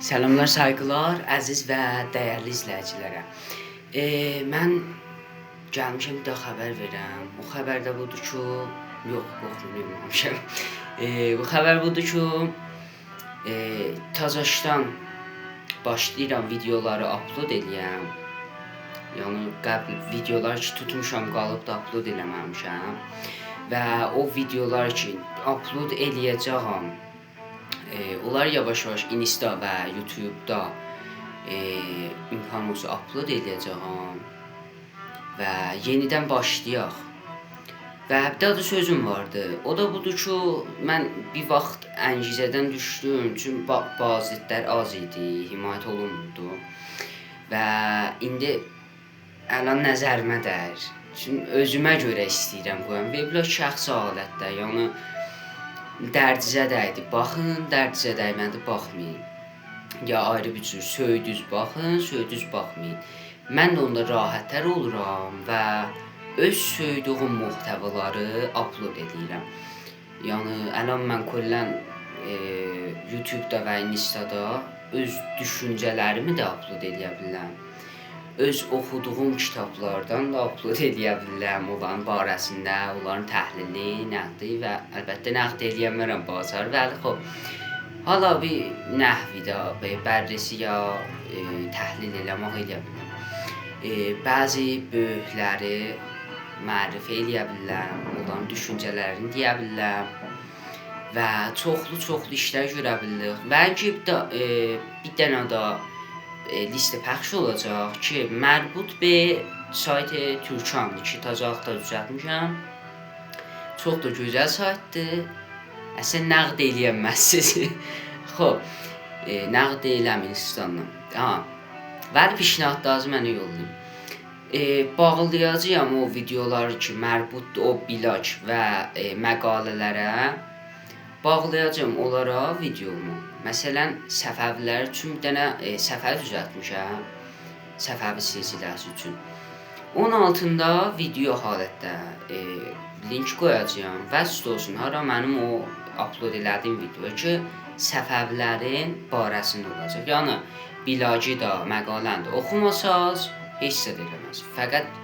Selamlar, saygılar, əziz və dəyərli izləyicilərə. Mən gəlmişəm bir də xəbər verəm. O xəbər də budur ki, yox, qorxmuram, yığmamışam. Bu xəbər budur ki, Tacaşdan başlayıram videoları upload eləyəm. Yəni qəbul videolar ki tutmuşam, qalıb da upload eləməmişəm. Və o videolar ki upload eləyəcəyəm. Onlar yavaş-yavaş Insta və YouTube-da imkan olsa upload edəcəyəm və yenidən başlayaq. Və bir də sözüm vardı. O da budur ki, mən bir vaxt əngizədən düşdüm. Çünki bazitlər az idi, himayət olunmurdu. Və indi əlan nəzərimə dəyir. Çünki özümə görə istəyirəm qoyam. Və belə şəxsi halətdə, yəni dərdinizə dəydi, baxın, dərdinizə dəymədi, baxmayın. Ya ayrı bir cür söydüz baxın, söydüz baxmayın. Mən də onda rahatlar oluram və öz söydüyüm muhtəvaları upload edirəm. Yəni əlan mən kollən YouTube-da və Insta-da öz düşüncələrimi də upload edə bilərəm. Öz oxuduğum kitablardan da upload edə bilərəm onların barəsində, onların təhlili, nəqdi və əlbəttə nəqd eləyəmərəm bazar. Bəli, xop. Hala bir nəhvidə, bərrisi ya təhlil eləmək edə bilərəm. Bəzi böyükləri mərifə eləyə bilərəm, onların düşüncələrini deyə bilərəm və çoxlu işlər görə bilirik. Və ki bir dənə də listə pəxş olacaq ki, mərbut be sayt Türkandır ki, Tacaqda düzəltmişəm. Çox da gözəl saytdır. Əslən nəqd eləyəməzsiniz. Xoş, nəqd eləməyin istandan. Vəli pişnahlarınızı mənə yollayın. Bağlayacağam o videoları ki, mərbutdur o blog və məqalələrə. Bağlayacağam onlara videomu. Məsələn, Səfəvilər üçün bir dənə Səfəvi düzəltmişəm. Səfəvi silsiləsi üçün. Onun altında video halətdə link qoyacağam. Vəsd olsun, hara mənim o upload elədiyim video ki, Səfəvilərin barəsində olacaq. Yəni, bilagi da, məqaləni də oxumasaz, heç də eləməz. Fəqət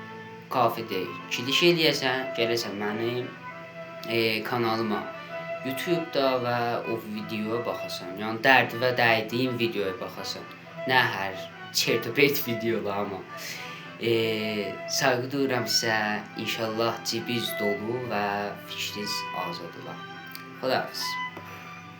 kafi deyil. Kiliş eləyəsən, gələsən mənim kanalıma. YouTube-da və o videoya baxasan, yəni dərdi və dəydiyim videoya baxasan. Nə hər çertopet videolar amma. Sayğı duyuram sizə, inşallah cibiz dolu və fikriniz azad olar. Xudahafiz.